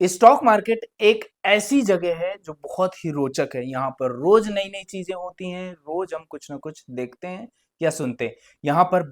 Stock market एक ऐसी जगह है जो बहुत ही रोचक है। यहाँ पर रोज नई नई चीजें होती हैं, रोज हम कुछ ना कुछ देखते हैं या सुनते हैं। यहाँ पर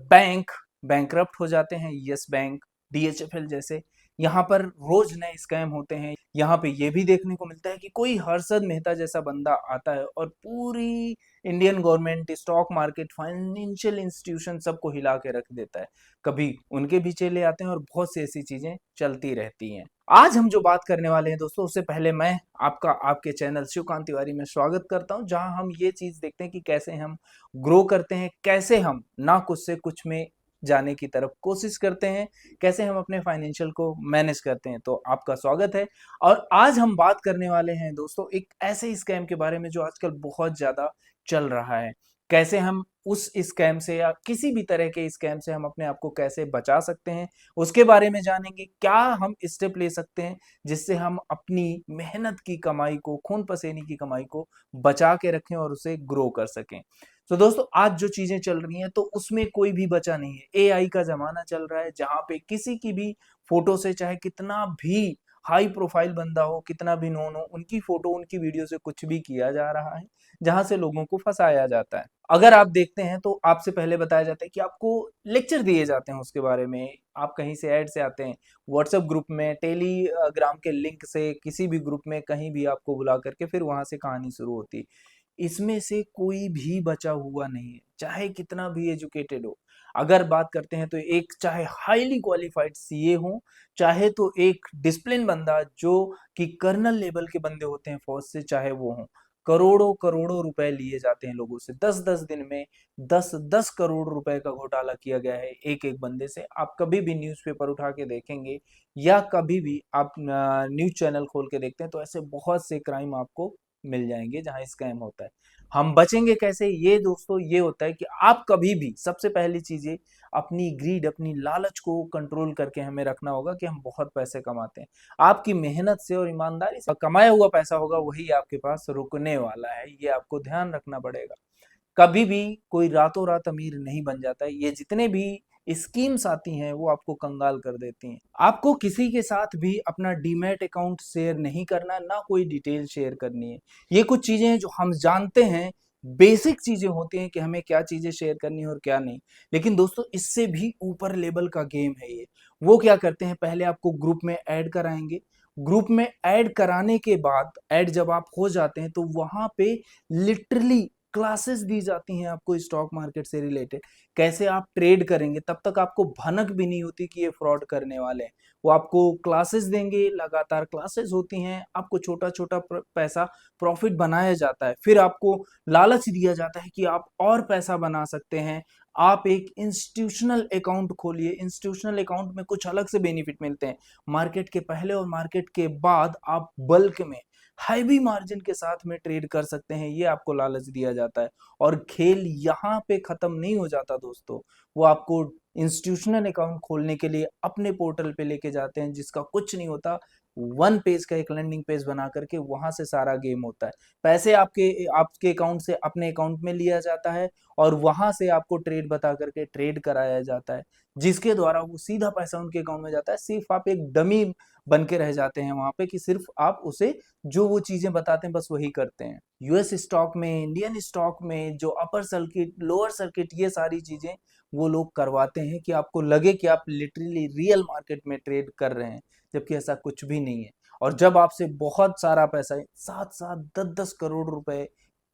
बैंकरप्ट हो जाते हैं, यस बैंक, डीएचएफएल जैसे। यहाँ पर रोज नए स्कैम होते हैं। यहाँ पे ये भी देखने को मिलता है कि कोई हर्षद मेहता जैसा बंदा आता है और पूरी Indian government, stock market, financial institution सबको हिला के रख देता है। कभी उनके भी चेले आते हैं और बहुत सी ऐसी चीजें चलती रहती हैं। आज हम जो बात करने वाले हैं दोस्तों, उससे पहले मैं आपका आपके चैनल शिवकांत तिवारी में स्वागत करता हूं, जहां हम ये चीज देखते हैं कि कैसे हम ग्रो करते हैं, कैसे हम ना कुछ से कुछ में जाने की तरफ कोशिश करते हैं, कैसे हम अपने फाइनेंशियल को मैनेज करते हैं। तो आपका स्वागत है। और आज हम बात करने वाले हैं दोस्तों एक ऐसे स्कैम के बारे में जो आजकल बहुत ज्यादा चल रहा है। कैसे हम उस स्कैम से या किसी भी तरह के स्कैम से हम अपने आप को कैसे बचा सकते हैं, उसके बारे में जानेंगे। क्या हम स्टेप ले सकते हैं जिससे हम अपनी मेहनत की कमाई को, खून पसीने की कमाई को बचा के रखें और उसे ग्रो कर सकें। तो दोस्तों आज जो चीजें चल रही हैं तो उसमें कोई भी बचा नहीं है। एआई का जमाना चल रहा है, जहां पे किसी की भी फोटो से, चाहे कितना भी हाई प्रोफाइल बंदा हो, कितना भी नोन हो, उनकी फोटो, उनकी वीडियो से कुछ भी किया जा रहा है, जहां से लोगों को फंसाया जाता है। अगर आप देखते हैं तो आपसे पहले बताया जाता है कि आपको लेक्चर दिए जाते हैं उसके बारे में। आप कहीं से ऐड से आते हैं, व्हाट्सएप ग्रुप में, टेलीग्राम के लिंक से, किसी भी ग्रुप में कहीं भी आपको बुला करके फिर वहां से कहानी शुरू होती है। इसमें से कोई भी बचा हुआ नहीं है, चाहे कितना भी एजुकेटेड हो। अगर बात करते हैं तो एक चाहे हाईली क्वालिफाइड सीए हो, चाहे तो एक डिसिप्लिन बंदा जो कि कर्नल लेवल के बंदे होते हैं फौज से, चाहे वो हो, करोड़ों करोड़ों रुपए लिए जाते हैं लोगों से। 10-10 दिन में 10-10 करोड़ रुपए का घोटाला किया गया है एक एक बंदे से। आप कभी भी न्यूज़पेपर उठा के देखेंगे या कभी भी आप न्यूज चैनल खोल के देखते हैं तो ऐसे बहुत से क्राइम आपको मिल जाएंगे जहां स्कैम होता है। हम बचेंगे कैसे? ये दोस्तों ये होता है कि आप कभी भी, सबसे पहली चीज ये, अपनी ग्रीड, अपनी लालच को कंट्रोल करके हमें रखना होगा कि हम बहुत पैसे कमाते हैं। आपकी मेहनत से और ईमानदारी से कमाया हुआ पैसा होगा वही आपके पास रुकने वाला है, ये आपको ध्यान रखना पड़ेगा। कभी भी कोई रातों रात अमीर नहीं बन जाता है। ये जितने भी स्कीम्स आती हैं वो आपको कंगाल कर देती हैं। आपको किसी के साथ भी अपना डीमैट अकाउंट शेयर नहीं करना, ना कोई डिटेल शेयर करनी है। ये कुछ चीजें हैं जो हम जानते हैं, बेसिक चीजें होती हैं कि हमें क्या चीजें शेयर करनी है और क्या नहीं। लेकिन दोस्तों इससे भी ऊपर लेवल का गेम है ये। वो क्या करते हैं, पहले आपको ग्रुप में ऐड कराएंगे। ग्रुप में ऐड कराने के बाद, ऐड जब आप हो जाते हैं तो वहां पे लिटरली क्लासेस दी जाती हैं आपको स्टॉक मार्केट से रिलेटेड। कैसे आप ट्रेड करेंगे, तब तक आपको भनक भी नहीं होती कि ये फ्रॉड करने वाले हैं। वो आपको क्लासेस देंगे, लगातार क्लासेस होती हैं, आपको छोटा छोटा पैसा प्रॉफिट बनाया जाता है। फिर आपको लालच दिया जाता है कि आप और पैसा बना सकते हैं। आप एक इंस्टीट्यूशनल अकाउंट खोलिए। इंस्टीट्यूशनल अकाउंट में कुछ अलग से बेनिफिट मिलते हैं। मार्केट के पहले और मार्केट के बाद आप बल्क में हैवी मार्जिन के साथ में ट्रेड कर सकते हैं, ये आपको लालच दिया जाता है। और खेल यहाँ पे खत्म नहीं हो जाता दोस्तों। वो आपको इंस्टीट्यूशनल अकाउंट खोलने के लिए अपने पोर्टल पे लेके जाते हैं, जिसका कुछ नहीं होता। वन पेज का एक लैंडिंग पेज बना करके वहां से सारा गेम होता है। पैसे आपके आपके अकाउंट से अपने अकाउंट में लिया जाता है और वहां से आपको ट्रेड बता करके ट्रेड कराया जाता है, जिसके द्वारा वो सीधा पैसा उनके अकाउंट में जाता है। सिर्फ आप एक डमी बन के रह जाते हैं वहां पे, कि सिर्फ आप उसे जो वो चीजें बताते हैं बस वही करते हैं। यूएस स्टॉक में, इंडियन स्टॉक में जो अपर सर्किट, लोअर सर्किट, ये सारी चीजें वो लोग करवाते हैं कि आपको लगे कि आप लिटरली रियल मार्केट में ट्रेड कर रहे हैं, जबकि ऐसा कुछ भी नहीं है। और जब आपसे बहुत सारा पैसा, 7-7 10-10 करोड़ रुपए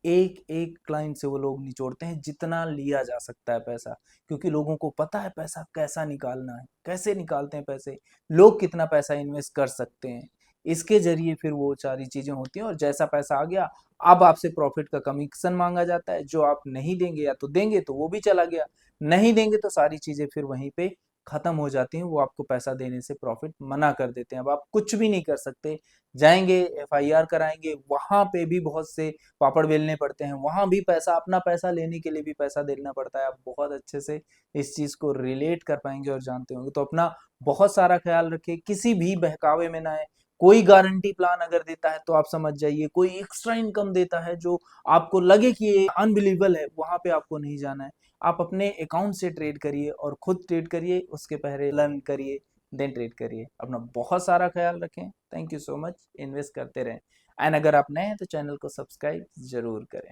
एक एक क्लाइंट से वो लोग निचोड़ते हैं, जितना लिया जा सकता है पैसा। क्योंकि लोगों को पता है पैसा कैसा निकालना है, कैसे निकालते हैं पैसे, लोग कितना पैसा इन्वेस्ट कर सकते हैं। इसके जरिए फिर वो सारी चीजें होती हैं और जैसा पैसा आ गया, अब आपसे प्रॉफिट का कमीशन मांगा जाता है, जो आप नहीं देंगे, या तो देंगे तो वो भी चला गया, नहीं देंगे तो सारी चीजें फिर वहीं पे खत्म हो जाती हैं। वो आपको पैसा देने से प्रॉफिट मना कर देते हैं। अब आप कुछ भी नहीं कर सकते। जाएंगे एफआईआर कराएंगे, वहां पे भी बहुत से पापड़ बेलने पड़ते हैं, वहां भी पैसा, अपना पैसा लेने के लिए भी पैसा देना पड़ता है। आप बहुत अच्छे से इस चीज को रिलेट कर पाएंगे और जानते होंगे। तो अपना बहुत सारा ख्याल रखिए, किसी भी बहकावे में ना आए। कोई गारंटी प्लान अगर देता है तो आप समझ जाइए, कोई एक्स्ट्रा इनकम देता है जो आपको लगे कि ये अनबिलीवेबल है, वहां पे आपको नहीं जाना है। आप अपने अकाउंट से ट्रेड करिए और खुद ट्रेड करिए, उसके पहले लर्न करिए देन ट्रेड करिए। अपना बहुत सारा ख्याल रखें। Thank you so much. Invest करते रहें। एंड अगर आप नए हैं तो चैनल को सब्सक्राइब ज़रूर करें।